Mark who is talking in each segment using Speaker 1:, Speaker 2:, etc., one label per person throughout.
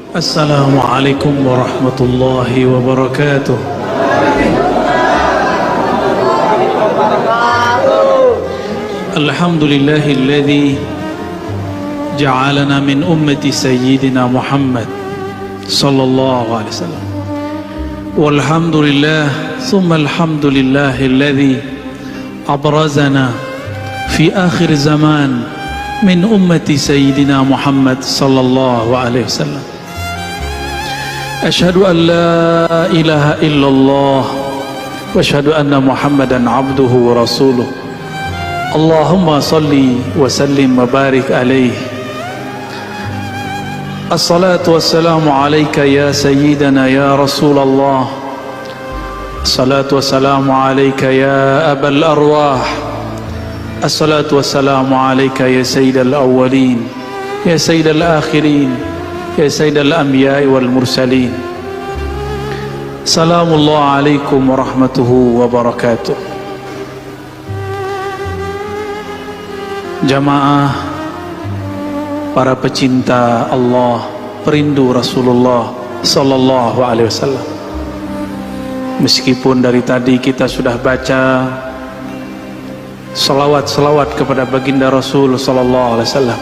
Speaker 1: Assalamualaikum warahmatullahi wabarakatuh. Alhamdulillahilladzi ja'alana min ummati sayyidina Muhammad sallallahu alaihi wasallam. Walhamdulillah thumma alhamdulillahilladzi abrazana fi akhir zaman min ummati sayyidina Muhammad sallallahu alaihi wasallam. Asyhadu an la ilaha illallah wa asyhadu anna Muhammadan abduhu wa rasuluh. Allahumma salli wa sallim wa barik alaihi. Assalatu wassalamu alayka ya sayyidana ya Rasulullah. Assalatu wassalamu alayka ya abal arwah. Assalatu wassalamu alayka ya sayyidal awwalin ya sayyidal akhirin ya sayyidal anbiya'i wal mursalin. Salamullah alaikum warahmatuhu wabarakatuh. Jamaah, para pecinta Allah, perindu Rasulullah sallallahu alaihi wasallam. Meskipun dari tadi kita sudah baca salawat kepada baginda Rasul sallallahu alaihi wasallam,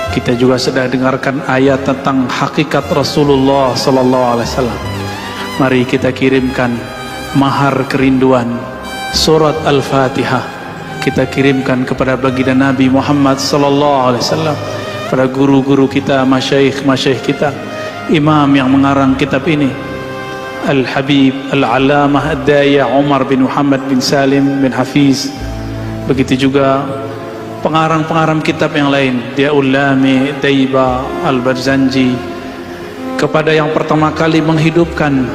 Speaker 1: kita juga sudah dengarkan ayat tentang hakikat Rasulullah sallallahu alaihi wasallam. Mari kita kirimkan mahar kerinduan surat Al-Fatihah, kita kirimkan kepada baginda Nabi Muhammad sallallahu alaihi wasallam, pada guru-guru kita, masyayikh kita, imam yang mengarang kitab ini, Al-Habib Al-Alamah Ad-Daya Umar bin Muhammad bin Salim bin Hafiz. Begitu juga pengarang-pengarang kitab yang lain, Diaul Lami, Daiba, Al-Barzanji, kepada yang pertama kali menghidupkan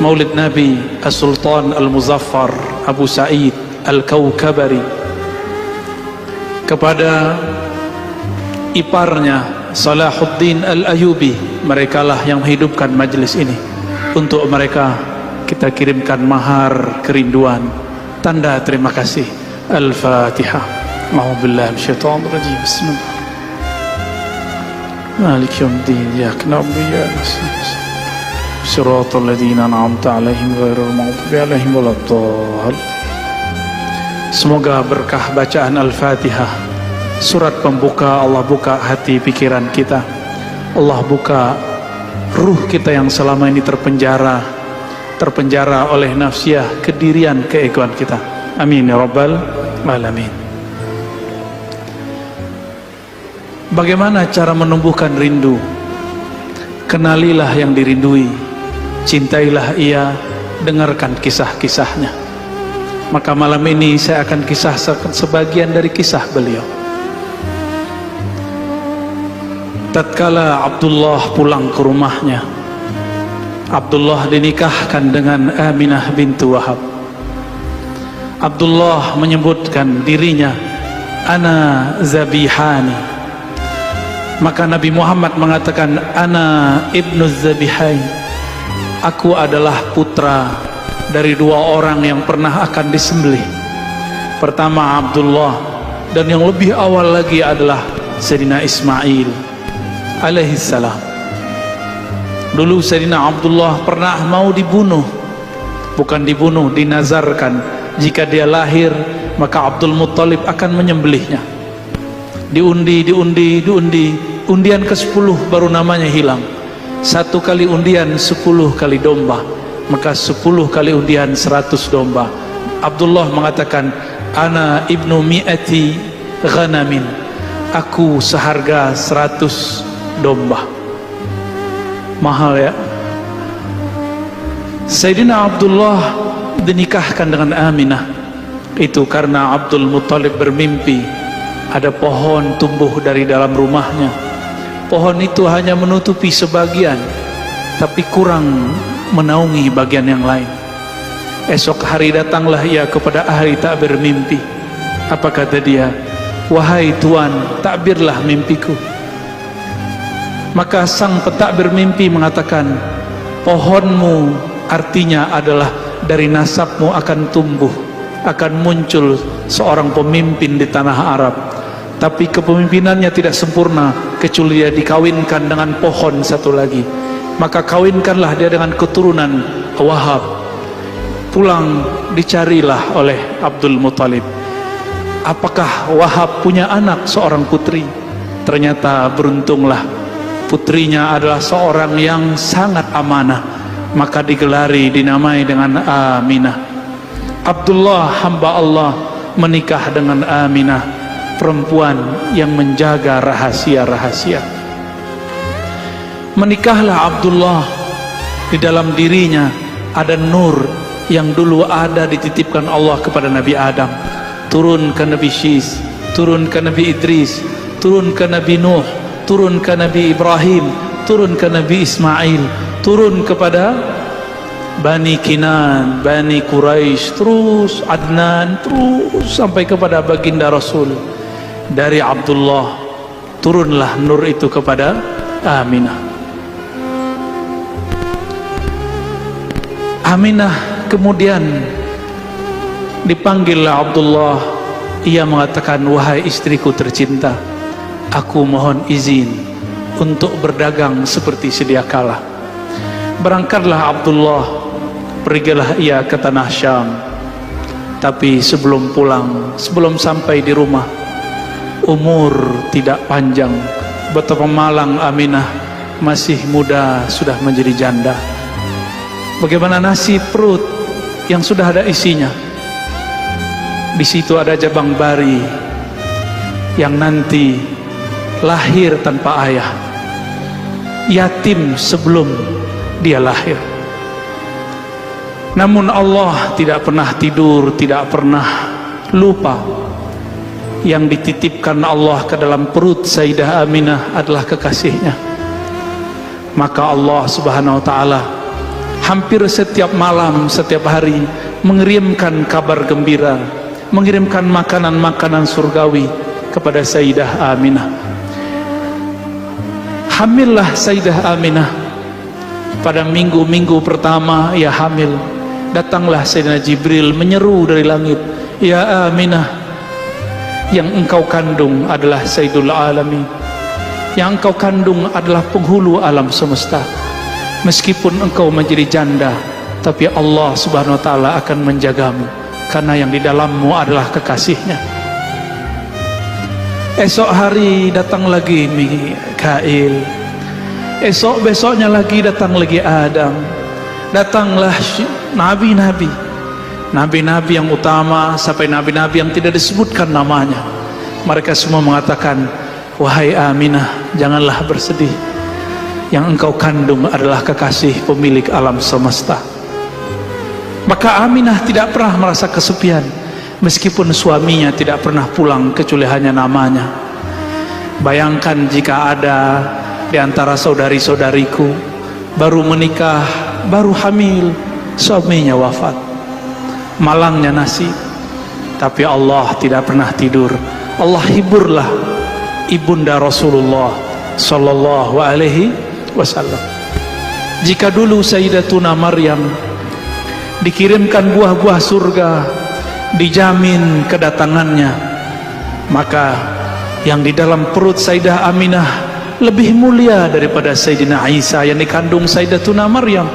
Speaker 1: Maulid Nabi, As-Sultan Al-Muzaffar Abu Sa'id Al-Kawkabari, kepada iparnya Salahuddin Al-Ayubi. Merekalah yang menghidupkan majlis ini. Untuk mereka kita kirimkan mahar kerinduan, tanda terima kasih. Al-Fatihah. أعوذ بالله من الشيطان الرجيم. بسم الله مالك يوم الدين إياك نعبد وإياك نستعين صراط الذين أنعمت عليهم غير المغضوب عليهم ولا الضالين. Semoga berkah bacaan Al-Fatihah, surat pembuka, Allah buka hati pikiran kita, Allah buka ruh kita yang selama ini terpenjara oleh nafsiyah, kedirian, keegoan kita. Amin ya rabbal alamin. Bagaimana cara menumbuhkan rindu? Kenalilah yang dirindui, cintailah ia, dengarkan kisah-kisahnya. Maka malam ini saya akan kisah sebagian dari kisah beliau. Tatkala Abdullah pulang ke rumahnya, Abdullah dinikahkan dengan Aminah bintu Wahab. Abdullah menyebutkan dirinya, ana zabihani. Maka Nabi Muhammad mengatakan, ana ibnu zabihain, aku adalah putra dari dua orang yang pernah akan disembelih. Pertama Abdullah, dan yang lebih awal lagi adalah Sayyidina Ismail alaihissalam. Dulu Sayyidina Abdullah pernah mau dibunuh, bukan dibunuh, dinazarkan, jika dia lahir maka Abdul Muttalib akan menyembelihnya. Diundi, undian ke-10 baru namanya hilang. 1 kali undian 10 kali domba, maka 10 kali undian 100 domba. Abdullah mengatakan, ana ibnu mi'ati ghanamin, aku seharga 100 domba. Mahal ya. Sayyidina Abdullah dinikahkan dengan Aminah itu karena Abdul Muttalib bermimpi ada pohon tumbuh dari dalam rumahnya. Pohon itu hanya menutupi sebagian, tapi kurang menaungi bagian yang lain. Esok hari datanglah ia kepada ahli takbir mimpi. Apa kata dia? Wahai Tuan, takbirlah mimpiku. Maka sang pentakbir mimpi mengatakan, pohonmu artinya adalah dari nasabmu akan tumbuh, akan muncul seorang pemimpin di tanah Arab. Tapi kepemimpinannya tidak sempurna kecuali dia dikawinkan dengan pohon satu lagi. Maka kawinkanlah dia dengan keturunan Wahab. Pulang dicarilah oleh Abdul Muthalib, apakah Wahab punya anak seorang putri? Ternyata beruntunglah putrinya adalah seorang yang sangat amanah, maka digelari, dinamai dengan Aminah. Abdullah hamba Allah menikah dengan Aminah, perempuan yang menjaga rahasia-rahasia. Menikahlah Abdullah, di dalam dirinya ada nur yang dulu ada dititipkan Allah kepada Nabi Adam, turun ke Nabi Syis, turun ke Nabi Idris, turun ke Nabi Nuh, turun ke Nabi Ibrahim, turun ke Nabi Ismail, turun kepada Bani Kinan, Bani Quraisy, terus Adnan, terus sampai kepada baginda Rasul. Dari Abdullah turunlah nur itu kepada Aminah. Aminah kemudian dipanggillah Abdullah. Ia mengatakan, wahai istriku tercinta, aku mohon izin untuk berdagang seperti sedia kala. Berangkatlah Abdullah, pergilah ia ke tanah Syam. Tapi sebelum pulang, sebelum sampai di rumah, umur tidak panjang, betapa malang Aminah, masih muda sudah menjadi janda. Bagaimana nasib perut yang sudah ada isinya? Di situ ada jabang bari yang nanti lahir tanpa ayah, yatim sebelum dia lahir. Namun Allah tidak pernah tidur, tidak pernah lupa. Yang dititipkan Allah ke dalam perut Sayyidah Aminah adalah kekasihnya. Maka Allah Subhanahu wa ta'ala hampir setiap malam, setiap hari mengirimkan kabar gembira, mengirimkan makanan-makanan surgawi kepada Sayyidah Aminah. Hamillah Sayyidah Aminah. Pada minggu-minggu pertama ia hamil, datanglah Sayyidina Jibril menyeru dari langit, ya Aminah, yang engkau kandung adalah Sayyidul Alamin, yang engkau kandung adalah penghulu alam semesta. Meskipun engkau menjadi janda, tapi Allah Subhanahu wa ta'ala akan menjagamu, karena yang di dalammu adalah kekasihnya. Esok hari datang lagi Mikail, esok besoknya lagi datang lagi Adam. Datanglah nabi-nabi, nabi-nabi yang utama sampai nabi-nabi yang tidak disebutkan namanya. Mereka semua mengatakan, wahai Aminah, janganlah bersedih, yang engkau kandung adalah kekasih pemilik alam semesta. Maka Aminah tidak pernah merasa kesepian, meskipun suaminya tidak pernah pulang kecuali hanya namanya. Bayangkan jika ada di antara saudari-saudariku baru menikah, baru hamil, suaminya wafat. Malangnya nasib. Tapi Allah tidak pernah tidur. Allah hiburlah ibunda Rasulullah sallallahu alaihi wasallam. Jika dulu Sayyidatuna Maryam dikirimkan buah-buah surga, dijamin kedatangannya, maka yang di dalam perut Sayyidah Aminah lebih mulia daripada Sayyidina Isa yang dikandung Sayyidatuna Maryam.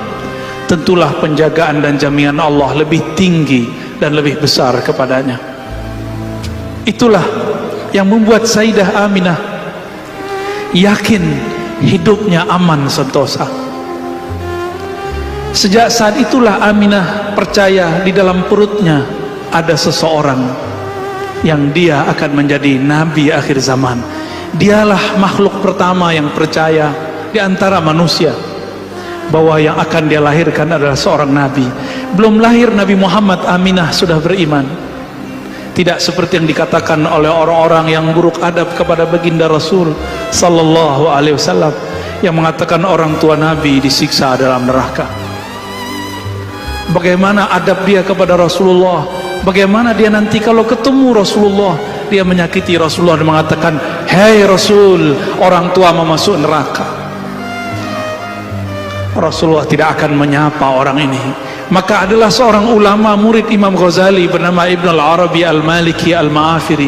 Speaker 1: Tentulah penjagaan dan jaminan Allah lebih tinggi dan lebih besar kepadanya. Itulah yang membuat Sayyidah Aminah yakin hidupnya aman sentosa. Sejak saat itulah Aminah percaya di dalam perutnya ada seseorang yang dia akan menjadi nabi akhir zaman. Dialah makhluk pertama yang percaya di antara manusia bahwa yang akan dia lahirkan adalah seorang nabi. Belum lahir Nabi Muhammad, Aminah sudah beriman. Tidak seperti yang dikatakan oleh orang-orang yang buruk adab kepada baginda Rasul sallallahu alaihi wasallam, yang mengatakan orang tua Nabi disiksa dalam neraka. Bagaimana adab dia kepada Rasulullah? Bagaimana dia nanti kalau ketemu Rasulullah, dia menyakiti Rasulullah dan mengatakan, "Hei Rasul, orang tua mau masuk neraka." Rasulullah tidak akan menyapa orang ini. Maka adalah seorang ulama murid Imam Ghazali bernama Ibn al-Arabi al-Maliki al-Ma'afiri.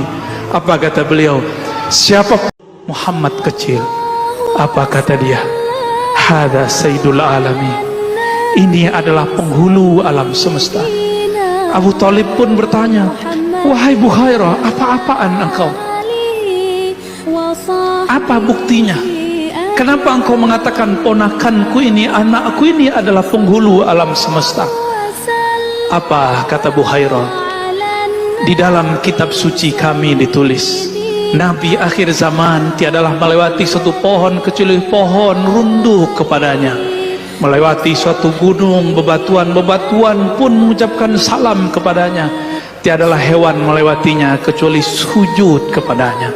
Speaker 1: Apa kata beliau? Siapa Muhammad kecil. Apa kata dia? Hada Sayyidul Alamin. Ini adalah penghulu alam semesta. Abu Talib pun bertanya, wahai Bukhairah, apa-apaan engkau? Apa buktinya? Kenapa engkau mengatakan ponakanku ini, anakku ini adalah penghulu alam semesta? Apa kata Bukhairah? Di dalam kitab suci kami ditulis, Nabi akhir zaman tiadalah melewati suatu pohon kecuali pohon runduk kepadanya, melewati suatu gunung, bebatuan pun mengucapkan salam kepadanya. Tiadalah hewan melewatinya kecuali sujud kepadanya.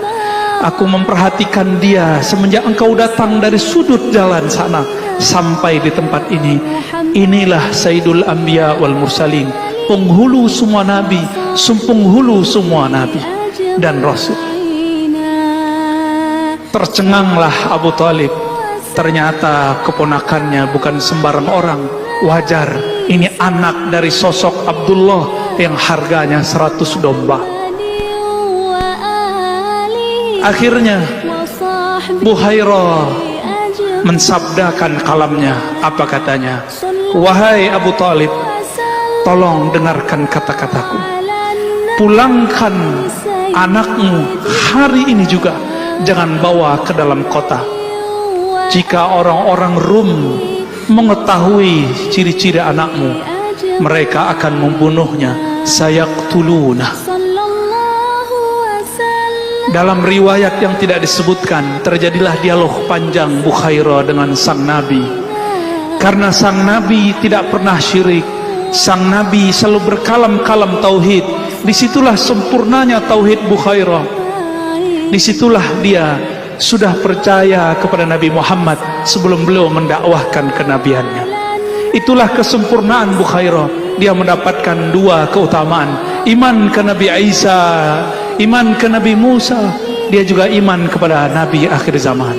Speaker 1: Aku memperhatikan dia semenjak engkau datang dari sudut jalan sana sampai di tempat ini. Inilah Sayyidul Anbiya wal Mursalin, penghulu semua nabi, penghulu semua nabi dan rasul. Tercenganglah Abu Talib. Ternyata keponakannya bukan sembarang orang. Wajar, ini anak dari sosok Abdullah yang harganya 100 domba. Akhirnya Bukhairah mensabdakan kalamnya. Apa katanya? Wahai Abu Talib, tolong dengarkan kata-kataku. Pulangkan anakmu hari ini juga. Jangan bawa ke dalam kota. Jika orang-orang Rum mengetahui ciri-ciri anakmu, mereka akan membunuhnya. Sayaqtuluna. Dalam riwayat yang tidak disebutkan, terjadilah dialog panjang Bukhairah dengan sang Nabi. Karena sang Nabi tidak pernah syirik, sang Nabi selalu berkalam-kalam tauhid. Disitulah sempurnanya tauhid Bukhairah. Disitulah dia sudah percaya kepada Nabi Muhammad sebelum beliau mendakwahkan kenabiannya. Itulah kesempurnaan Bukhairah. Dia mendapatkan dua keutamaan: iman ke Nabi Isa, iman ke Nabi Musa. Dia juga iman kepada Nabi akhir zaman.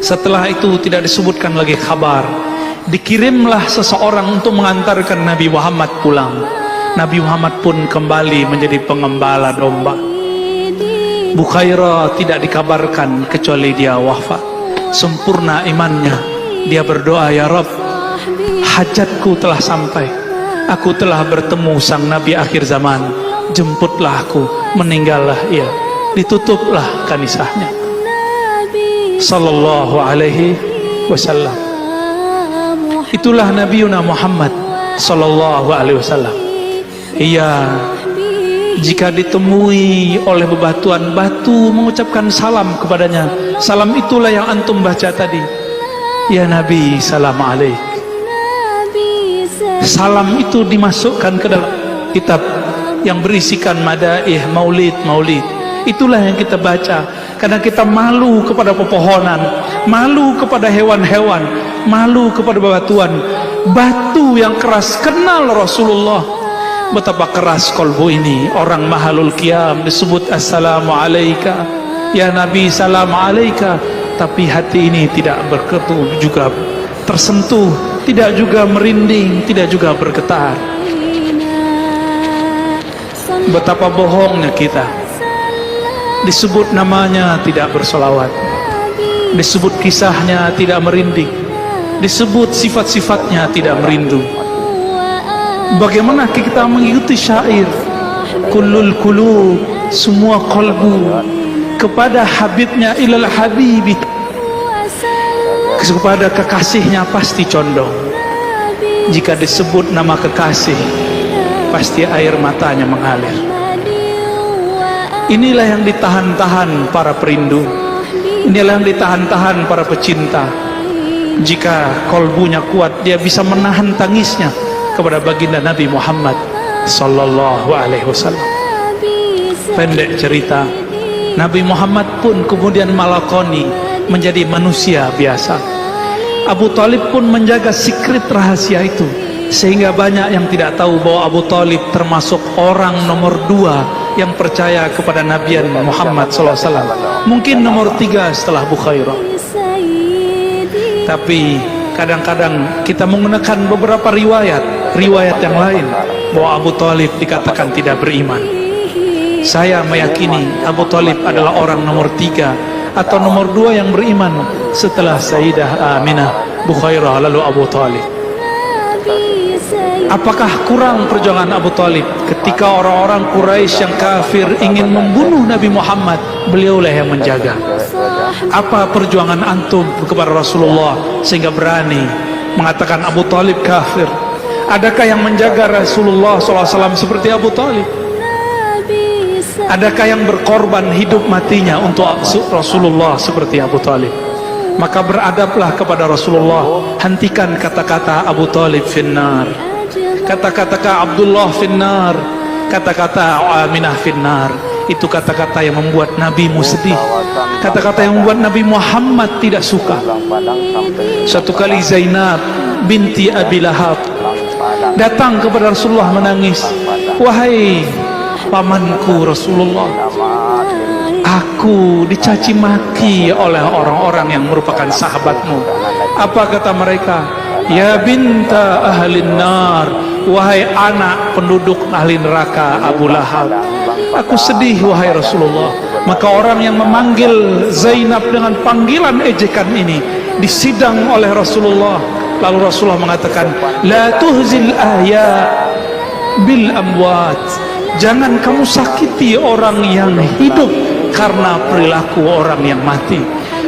Speaker 1: Setelah itu tidak disebutkan lagi kabar. Dikirimlah seseorang untuk mengantarkan Nabi Muhammad pulang. Nabi Muhammad pun kembali menjadi pengembala domba. Bukhairah tidak dikabarkan kecuali dia wafat. Sempurna imannya. Dia berdoa, ya Rabb, hajatku telah sampai. Aku telah bertemu sang Nabi akhir zaman. Jemputlah aku, meninggallah ia. Ditutuplah kanisahnya. Sallallahu alaihi wasallam. Itulah Nabiuna Muhammad sallallahu alaihi wasallam. Ia jika ditemui oleh bebatuan, batu mengucapkan salam kepadanya. Salam itulah yang antum baca tadi. Ya Nabi, salam alaik. Salam itu dimasukkan ke dalam kitab yang berisikan madaih, maulid. Itulah yang kita baca. Karena kita malu kepada pepohonan, malu kepada hewan-hewan, malu kepada bebatuan. Batu yang keras kenal Rasulullah. Betapa keras kolbu ini. Orang mahalul qiyam disebut assalamu alaika, ya Nabi salam alaika. Tapi hati ini tidak berketu juga tersentuh, tidak juga merinding, tidak juga bergetar. Betapa bohongnya kita. Disebut namanya tidak bersolawat, disebut kisahnya tidak merinding, disebut sifat-sifatnya tidak merindu. Bagaimana kita mengikuti syair kullul qulub, semua kalbu kepada habibnya, ilal habibi, kepada kekasihnya pasti condong. Jika disebut nama kekasih, pasti air matanya mengalir. Inilah yang ditahan-tahan para perindu. Inilah yang ditahan-tahan para pecinta. Jika kolbunya kuat, dia bisa menahan tangisnya kepada baginda Nabi Muhammad sallallahu alaihi wasallam. Pendek cerita, Nabi Muhammad pun kemudian melakoni menjadi manusia biasa. Abu Talib pun menjaga secret rahasia itu, sehingga banyak yang tidak tahu bahwa Abu Talib termasuk orang nomor 2 yang percaya kepada Nabi Muhammad sallallahu alaihi wasallam. Mungkin nomor 3 setelah Bukhairah. Tapi kadang-kadang kita menggunakan beberapa riwayat yang lain bahwa Abu Talib dikatakan tidak beriman. Saya meyakini Abu Talib adalah orang nomor 3 atau nomor 2 yang beriman setelah Sayyidah Aminah Bukhairah lalu Abu Talib. Apakah kurang perjuangan Abu Talib ketika orang-orang Quraisy yang kafir ingin membunuh Nabi Muhammad? Beliaulah yang menjaga. Apa perjuangan antum kepada Rasulullah sehingga berani mengatakan Abu Talib kafir? Adakah yang menjaga Rasulullah SAW seperti Abu Talib? Adakah yang berkorban hidup matinya untuk Rasulullah seperti Abu Talib? Maka beradablah kepada Rasulullah. Hentikan kata-kata Abu Talib finnar, kata-kata Abdullah finnar, kata-kata Aminah finnar. Itu kata-kata yang membuat Nabimu sedih, kata-kata yang membuat Nabi Muhammad tidak suka. Satu kali Zainab binti Abi Lahab datang kepada Rasulullah menangis. Wahai pamanku Rasulullah, aku dicaci maki oleh orang-orang yang merupakan sahabatmu. Apa kata mereka? Ya binta ahlin nar, wahai anak penduduk ahli neraka Abu Lahab. Aku sedih wahai Rasulullah. Maka orang yang memanggil Zainab dengan panggilan ejekan ini disidang oleh Rasulullah. Lalu Rasulullah mengatakan, la tuhzil ahya bil amwat. Jangan kamu sakiti orang yang hidup karena perilaku orang yang mati.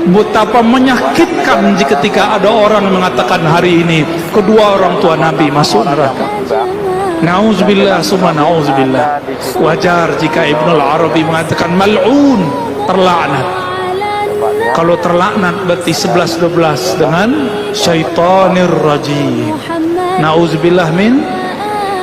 Speaker 1: Betapa menyakitkan ketika ada orang mengatakan hari ini kedua orang tua Nabi masuk neraka. Nauzubillah summa nauzubillah. Wajar jika Ibnu Arabi mengatakan mal'un, terlaknat. Kalau terlaknat berarti 11-12 dengan syaitanir rajim. Nauzubillah min.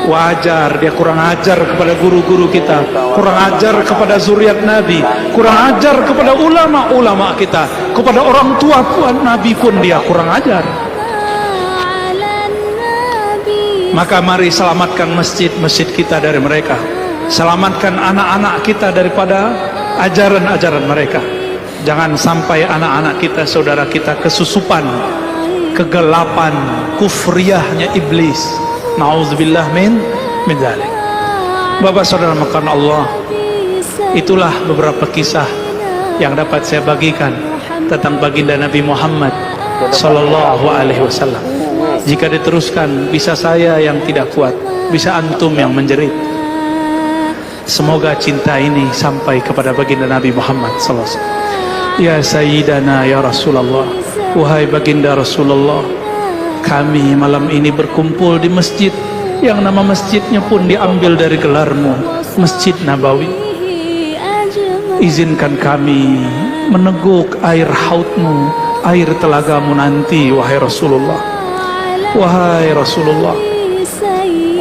Speaker 1: Wajar dia kurang ajar kepada guru-guru kita, kurang ajar kepada zuriat Nabi, kurang ajar kepada ulama-ulama kita, kepada orang tua Nabi pun dia kurang ajar. Maka mari selamatkan masjid-masjid kita dari mereka, selamatkan anak-anak kita daripada ajaran-ajaran mereka. Jangan sampai anak-anak kita, saudara kita kesusupan kegelapan kufriyahnya iblis. Nauzubillah min dzalik. Bapak saudara makan Allah, itulah beberapa kisah yang dapat saya bagikan tentang baginda Nabi Muhammad sallallahu alaihi wasallam. Jika diteruskan bisa saya yang tidak kuat, bisa antum yang menjerit. Semoga cinta ini sampai kepada baginda Nabi Muhammad sallallahu alaihi wasallam. Ya Sayyidana ya Rasulullah, wahai baginda Rasulullah, kami malam ini berkumpul di masjid yang nama masjidnya pun diambil dari gelarmu, Masjid Nabawi. Izinkan kami meneguk air hautmu, air telagamu nanti, wahai Rasulullah. Wahai Rasulullah,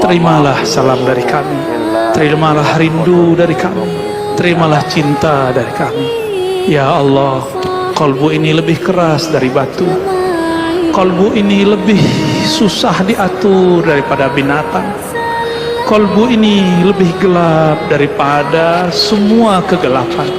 Speaker 1: terimalah salam dari kami, terimalah rindu dari kami, terimalah cinta dari kami. Ya Allah, kalbu ini lebih keras dari batu, kalbu ini lebih susah diatur daripada binatang, kalbu ini lebih gelap daripada semua kegelapan.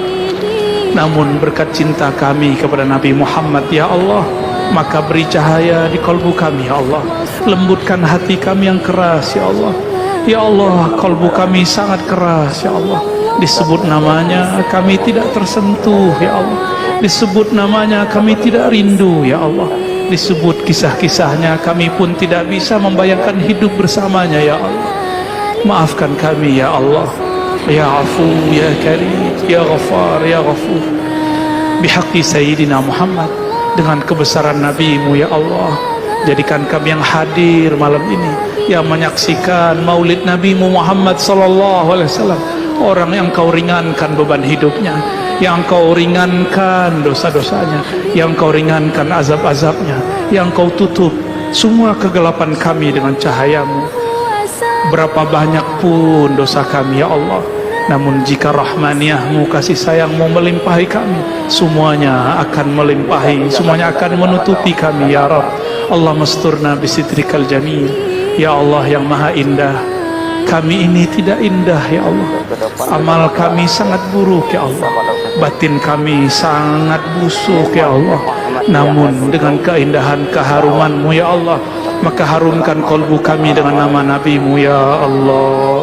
Speaker 1: Namun berkat cinta kami kepada Nabi Muhammad ya Allah, maka beri cahaya di kalbu kami ya Allah. Lembutkan hati kami yang keras ya Allah. Ya Allah, kalbu kami sangat keras ya Allah. Disebut namanya kami tidak tersentuh ya Allah. Disebut namanya kami tidak rindu ya Allah. Disebut kisah-kisahnya kami pun tidak bisa membayangkan hidup bersamanya ya Allah. Maafkan kami ya Allah. Ya Afu ya Karim ya Ghafar ya Ghafur, bihaqqi Sayyidina Muhammad, dengan kebesaran Nabi-Mu ya Allah. Jadikan kami yang hadir malam ini, yang menyaksikan maulid Nabi-Mu Muhammad sallallahu alaihi wasallam, orang yang Kau ringankan beban hidupnya, yang Kau ringankan dosa-dosanya, yang Kau ringankan azab-azabnya, yang Kau tutup semua kegelapan kami dengan cahaya-Mu. Berapa banyak pun dosa kami ya Allah, namun jika rahmaniyah-Mu, kasih sayang-Mu melimpahi kami, semuanya akan melimpahi, semuanya akan menutupi kami ya Rabb. Allah masturna bisitrikal jamil. Ya Allah yang maha indah, kami ini tidak indah ya Allah. Amal kami sangat buruk ya Allah, batin kami sangat busuk ya Allah. Namun dengan keindahan keharuman-Mu ya Allah, maka harumkan kalbu kami dengan nama Nabi-Mu ya Allah.